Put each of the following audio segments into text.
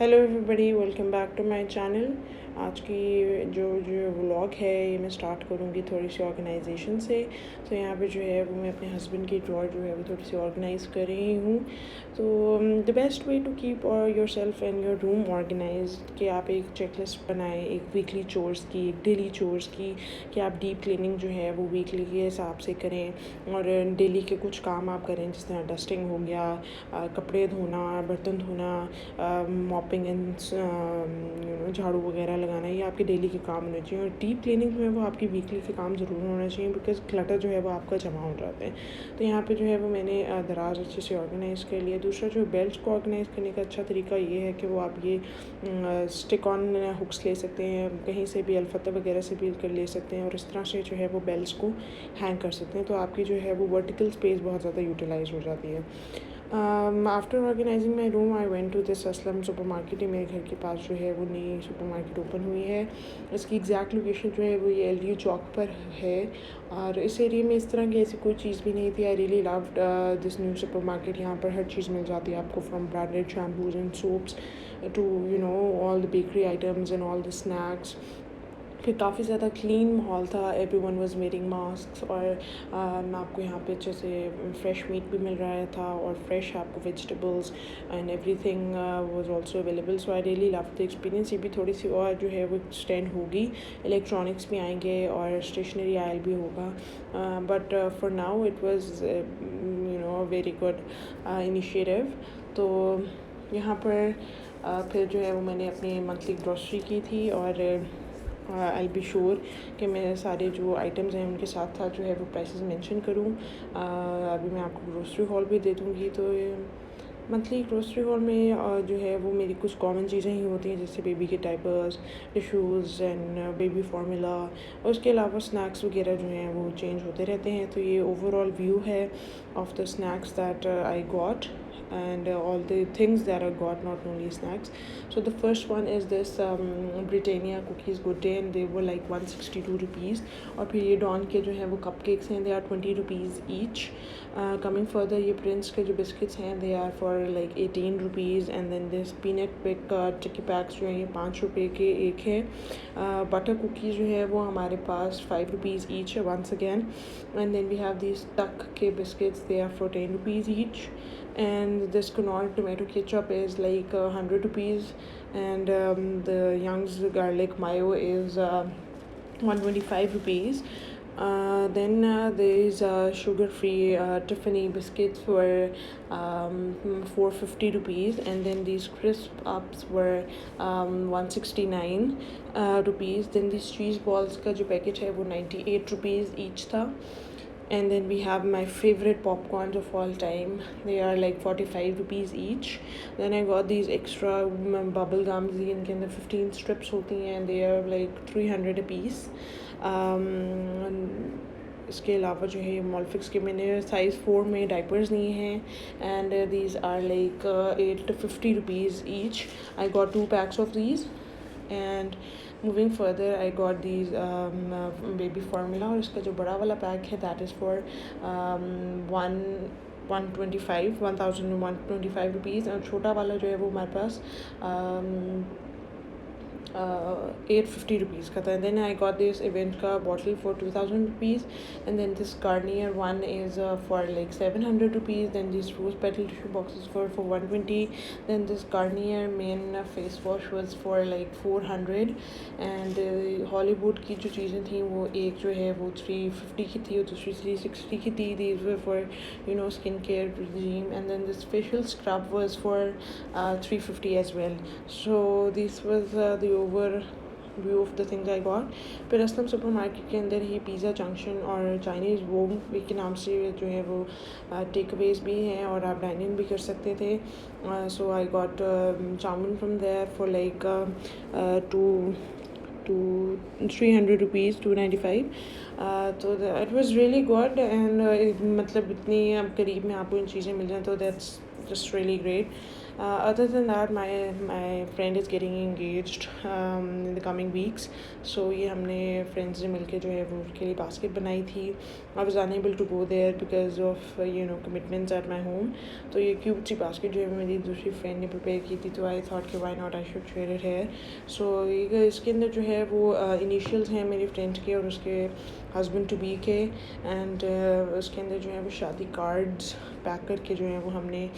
Hello everybody, welcome back to my channel. आज की जो जो व्लॉग है ये मैं स्टार्ट करूँगी थोड़ी सी ऑर्गेनाइजेशन से। तो यहाँ पे जो है वो मैं अपने हस्बैंड की ड्रॉर जो है वो थोड़ी सी ऑर्गेनाइज़ कर रही हूँ। तो the best way to keep yourself and your room organise कि आप एक चेकलिस्ट बनाएं, एक वीकली चोर्स की, एक डेली चोर्स की, कि आप डीप क्लीनिंग जो है वो वीकली के हिसाब से करें और डेली के कुछ काम आप करें, जिस तरह डस्टिंग हो गया, कपड़े धोना, बर्तन धोना, मॉपिंग एंड झाड़ू वगैरह लगाना, ये आपके डेली के काम होने चाहिए। और डीप क्लीनिंग जो है वो आपकी वीकली के काम ज़रूर होना चाहिए, बिकॉज क्लटर जो है वो आपका जमा हो जाता है। तो यहाँ पे जो है वो मैंने दराज अच्छे से ऑर्गेनाइज़ कर लिया। दूसरा जो बेल्ट को ऑर्गेनाइज़ करने का अच्छा तरीका ये है कि वो आप ये स्टिक ऑन हुक्स ले सकते हैं, कहीं से भी अलफत्ता वगैरह से भी कर ले सकते हैं, और इस तरह से जो है वो बेल्ट्स को हैंग कर सकते हैं। तो आपकी जो है वो वर्टिकल स्पेस बहुत ज़्यादा यूटिलाइज हो जाती है। After organising my room I went to this Aslam supermarket. मेरे घर के पास जो है वो नई सुपर मार्केट ओपन हुई है। इसकी एग्जैक्ट लोकेशन जो है वो ये LDU चौक पर है, और इस एरिया में इस तरह की ऐसी कोई चीज़ भी नहीं थी। I really loved this new supermarket. यहाँ पर हर चीज़ मिल जाती है आपको, from branded shampoos and soaps to all the bakery items and all the snacks. फिर काफ़ी ज़्यादा क्लीन माहौल था, एवरीवन वाज वेयरिंग मास्क, और आपको यहाँ पे अच्छे से फ्रेश मीट भी मिल रहा था, और फ्रेश आपको vegetables and everything was also available. So I really love the experience. ये भी थोड़ी सी और जो है वो एक्सटेंड होगी, इलेक्ट्रॉनिक्स भी आएंगे और स्टेशनरी आयल भी होगा, but for now it was very good initiative. तो यहाँ पर फिर जो है वो मैंने अपनी मंथली ग्रॉसरी की थी, और आई बी श्योर कि मैं सारे जो आइटम्स हैं उनके साथ साथ जो है वो प्राइसेस मेंशन करूँ। अभी मैं आपको ग्रोसरी हॉल भी दे दूँगी। तो मंथली ग्रोसरी हॉल में जो है वो मेरी कुछ कॉमन चीज़ें ही होती हैं, जैसे बेबी के diapers, tissues and baby formula, और उसके अलावा स्नैक्स वगैरह जो हैं वो चेंज होते रहते हैं। तो ये ओवरऑल व्यू है of the snacks that I got and all the things that I got, not only snacks. So the first one is this Britannia cookies good day, and they were like 162 rupees. और फिर ये don के जो है वो cupcakes हैं, they are 20 rupees each. Coming further, ये Prince के जो biscuits हैं, they are for like 18 rupees. And then this peanut pick chicky packs जो हैं ये 5 रुपये के एक है। बटर कुकीज़ जो है वो हमारे पास 5 rupees each है once again. And then we have these Tuck के biscuits, they are for 10 rupees each. And this Knorr tomato ketchup is like 100 rupees, and the Young's garlic mayo is 125 rupees. Then there is sugar-free Tiffany biscuits for 450 rupees, and then these crisp ups were 169 rupees. Then these cheese balls का जो packet है वो 98 rupees each था. And then we have my favorite popcorns of all time. They are like 45 rupees each. Then I got these extra bubble gums, इनके अंदर 15 strips होती हैं, and they are like 300 a piece. इसके अलावा जो है मॉलफिक्स के मैंने साइज़ 4 में डाइपर्स लिए हैं, and these are like 8 to 50 rupees each. I got 2 packs of these. And moving further, I got these baby formula, और इसका जो बड़ा वाला पैक है that is for 1125 rupees, और छोटा वाला जो है वो हमारे पास 850 rupees का था. And then I got this event का bottle for 2000 rupees, and then this Garnier one is for like 700 rupees. Then these rose petal tissue boxes for 120. Then this Garnier main face wash was for like 400. And Hollywood की जो चीज़ें थी वो एक जो है वो 350 की थी और दूसरी 360 की थी. These were for skin care regime. And then this facial scrub was for 350 as well. So this was the overview of the things I got. फिर असलम सुपर मार्केट के अंदर ही पिज़्ज़ा जंक्शन और चाइनीज़ वोम के नाम से जो है वो टेक अवेज भी हैं, और आप डाइनिंग भी कर सकते थे. So I got chowmein from there for like 300 rupees, 295. तो it was really good, and मतलब इतनी करीब में आपको इन चीज़ें मिल जाए तो that's just really great. Other than that, my friend is getting engaged in the coming weeks. So ये हमने friends ने मिलके जो है वो उसके लिए basket बनाई थी. I was unable to go there because of commitments at my home. तो ये cute सी basket जो है मेरी दूसरी friend ने prepare की थी, तो I thought कि why not I should share it here. So ये इसके अंदर जो है वो initials हैं मेरी friend के और उसके हस्बैंड टू बी के, एंड उसके अंदर जो है वो शादी कार्ड्स पैक करके जो है वो हमने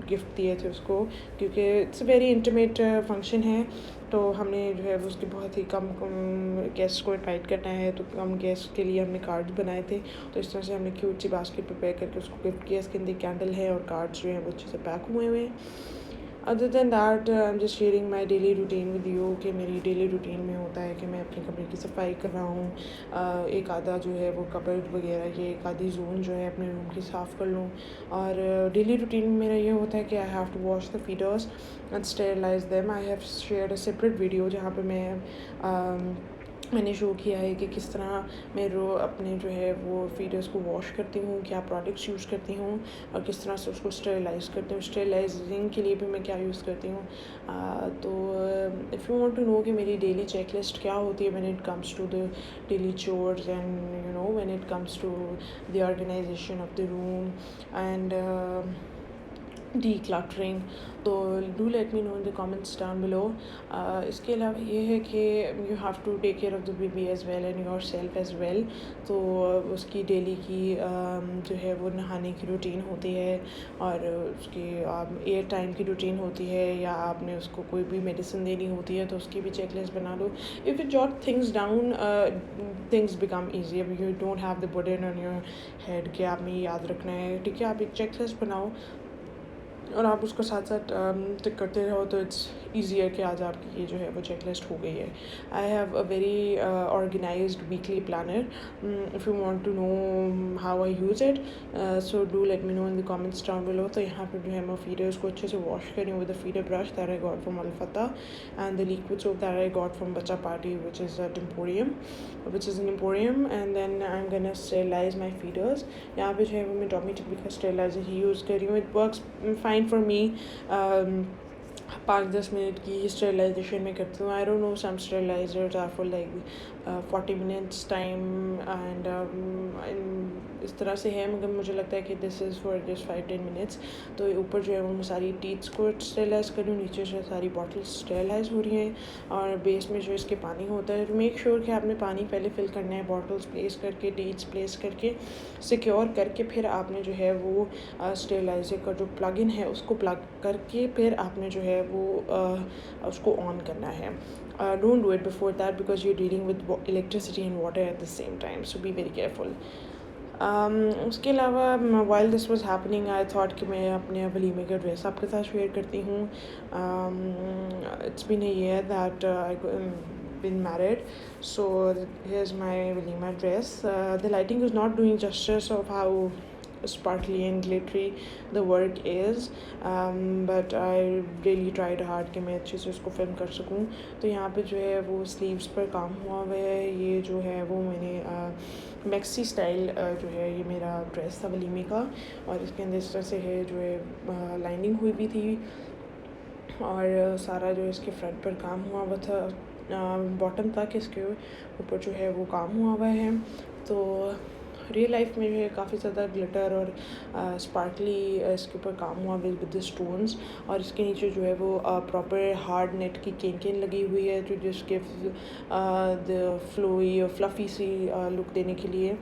गिफ्ट दिए थे उसको, क्योंकि इट्स वेरी इंटीमेट फंक्शन है. तो हमने जो है वो उसके बहुत ही कम गेस्ट को इनवाइट करना है, तो कम गेस्ट के लिए हमने कार्ड्स बनाए थे. तो इस तरह से हमने क्यूट सी बास्केट प्रिपेयर करके उसको गिफ्ट किया. इसके अंदर कैंडल है और कार्ड्स जो है वो अच्छे से पैक हुए हुए हैं. Other than that I am just sharing my daily routine with you, कि मेरी डेली रूटीन में होता है कि मैं अपने कमरे की सफाई कर रहा हूँ. एक आधा जो है वो कबर्ड वगैरह की एक आधी जोन जो है अपने रूम की साफ़ कर लूँ. और डेली रूटीन में मेरा ये होता है कि I have to wash the feeders and sterilise them. I have shared a separate video जहाँ पे मैंने शो किया है कि किस तरह मैं अपने जो है वो फीडर्स को वॉश करती हूँ, क्या प्रोडक्ट्स यूज़ करती हूँ और किस तरह से उसको स्टेरिलाइज़ करती हूँ. स्टेरिलाइजिंग के लिए भी मैं क्या यूज़ करती हूँ. तो if you want to know कि मेरी डेली चेकलिस्ट क्या होती है when it comes to the daily chores and when it comes to the organisation of the room and decluttering, तो do let me know in the comments down below. इसके अलावा ये है कि you have to take care of the baby as well and yourself as well. तो उसकी daily की जो है वो नहाने की रूटीन होती है और उसकी एयर टाइम की रूटीन होती है, या आपने उसको कोई भी मेडिसिन देनी होती है तो उसकी भी चेकलिस्ट बना लो. If you jot things down things become easy. अब you don't have the burden on your head कि आपने याद रखना है. ठीक है, आप एक चेकलिस्ट बनाओ और आप उसको साथ साथ टिक करते रहो, तो इट्स ईजियर कि आज आपकी ये जो है वो चेकलिस्ट हो गई है. I have a very organised weekly planner. If you want to know how I use it, so do let me know in the comments down below. तो यहाँ पर जो है मैं फीडर्स को अच्छे से वॉश करी हूँ with the feeder brush that I got from अलफता and the liquid soap that I got from Bachcha party which is an emporium. And then I'm gonna sterilize my feeders. यहाँ पे जो है वो मैं Tommy Tippy का sterilizer ही use कर रही हूँ. It works fine for me. 5-10 मिनट की स्टेरिलाइजेशन में करती हूँ. I don't know, some sterilisers are for like 40 minutes time and इस तरह से है, मगर मुझे लगता है कि this is for just 5-10 minutes. तो ऊपर जो है वो मैं सारी टीथ्स को स्टेरिलाइज कर रही हूँ, नीचे से सारी बॉटल्स स्टेरिलाइज हो रही हैं और बेस में जो इसके पानी होता है. मेक श्योर कि आपने पानी पहले फिल करना है, बॉटल्स प्लेस करके, टीथ्स प्लेस करके, सिक्योर करके, फिर आपने जो है वो स्टेरिलाइजर का जो प्लग इन है उसको प्लग करके फिर आपने जो है वो उसको ऑन करना है. Don't do it before that because you're dealing with electricity and water at the same time, so be very careful. उसके अलावा while this was happening I thought कि मैं अपने वलीमे का ड्रेस आपके साथ शेयर करती हूँ. It's been a year that I've been married, so here's my walima dress. The lighting is not doing justice of how sparkly and glittery the work is, but I really tried hard कि मैं अच्छे से उसको film कर सकूँ. तो यहाँ पे जो है वो स्लीव्स पर काम हुआ हुआ है. ये जो है वो मैंने मैक्सी स्टाइल जो है ये मेरा ड्रेस था वलीमे का, और इसके अंदर इस तरह से है जो है लाइनिंग हुई भी थी और सारा जो इसके फ्रंट पर काम हुआ हुआ था, बॉटम तक इसके ऊपर जो है वो काम हुआ हुआ है. तो रियल लाइफ में जो है काफ़ी ज़्यादा ग्लिटर और स्पार्कली इसके ऊपर काम हुआ विद द स्टोन्स, और इसके नीचे जो है वो प्रॉपर हार्ड नेट की केन लगी हुई है जो जस्ट गिव्स द फ्लोई और फ्लफ़ी सी लुक देने के लिए,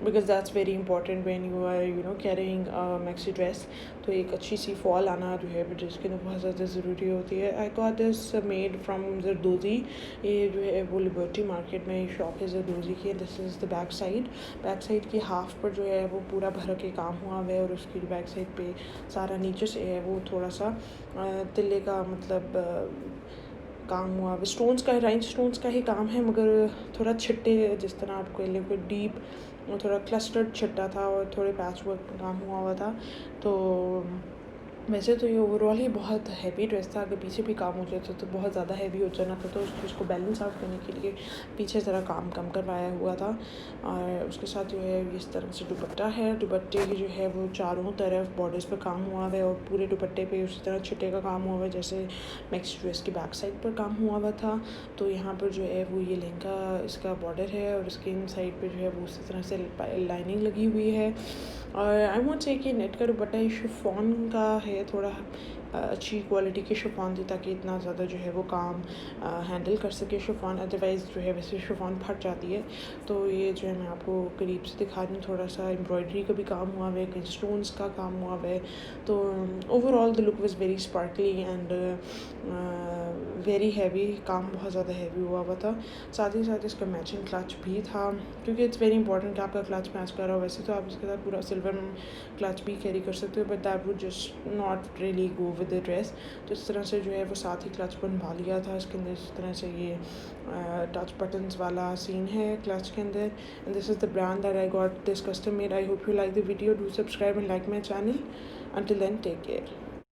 because that's very important when you are carrying maxi dress. तो एक अच्छी सी फॉल आना जो है ड्रेस के अंदर बहुत ज़्यादा ज़रूरी होती है. I got this made from Zardozi. ये जो है वो लिबर्टी मार्केट में शॉप है जरदोज़ी की. This is the back side की हाफ पर जो है वो पूरा भर के काम हुआ है, और उसकी बैक साइड पे सारा नीचे से है वो थोड़ा सा तिल्ले का मतलब काम हुआ है. स्टोन्स का, राइन स्टोन्स का ही काम है, मगर थोड़ा छिट्टे जिस तरह आपको कोई डीप थोड़ा क्लस्टर्ड छिट्टा था और थोड़े पैच वर्क पर काम हुआ था. तो वैसे तो ये ओवरऑल ही बहुत हैवी ड्रेस था, अगर पीछे भी काम हो जाता तो बहुत ज़्यादा हैवी हो जाना था, तो उसको बैलेंस आउट करने के लिए पीछे ज़रा काम कम करवाया हुआ था। और उसके साथ जो है इस तरह से दुपट्टा है, दुपट्टे की जो है वो चारों तरफ बॉर्डर्स पर काम हुआ हुआ है और पूरे दुपट्टे पे उसी तरह छिटे का काम हुआ हुआ है जैसे मैक्सी ड्रेस की बैक साइड पर काम हुआ हुआ था। तो यहाँ पर जो है वो ये लहंगा इसका बॉर्डर है और इसके इन साइड पर जो है वो उसी तरह से लाइनिंग लगी हुई है। और आई वोंट से कि नेट का दुपट्टा शिफॉन का है, थोड़ा अच्छी क्वालिटी के शिफॉन थी ताकि इतना ज़्यादा जो है वो काम हैंडल कर सके शिफॉन, अदरवाइज़ जो है वैसे शिफॉन फट जाती है। तो ये जो है मैं आपको करीब से दिखा रही हूँ, थोड़ा सा एम्ब्रॉयडरी का भी काम हुआ है, कहीं स्टोन्स का काम हुआ है। तो overall the look was very sparkly and very heavy, काम बहुत ज़्यादा हैवी हुआ हुआ था। साथ ही साथ इसका मैचिंग क्लच भी था, क्योंकि इट्स वेरी इंपॉर्टेंट कि आपका क्लच मैच कर रहा हो। वैसे तो आप इसके साथ पूरा सिल्वर क्लच भी कैरी कर सकते हो, but that would just not really go with the dress. तो इस तरह से जो है वो साथ ही क्लच बनवा लिया था। इसके अंदर इस तरह से ये टच बटन्स वाला सीन है क्लच के अंदर, and this is the brand that I got this custom made. I hope you like the video, do subscribe and like my channel. Until then, take care.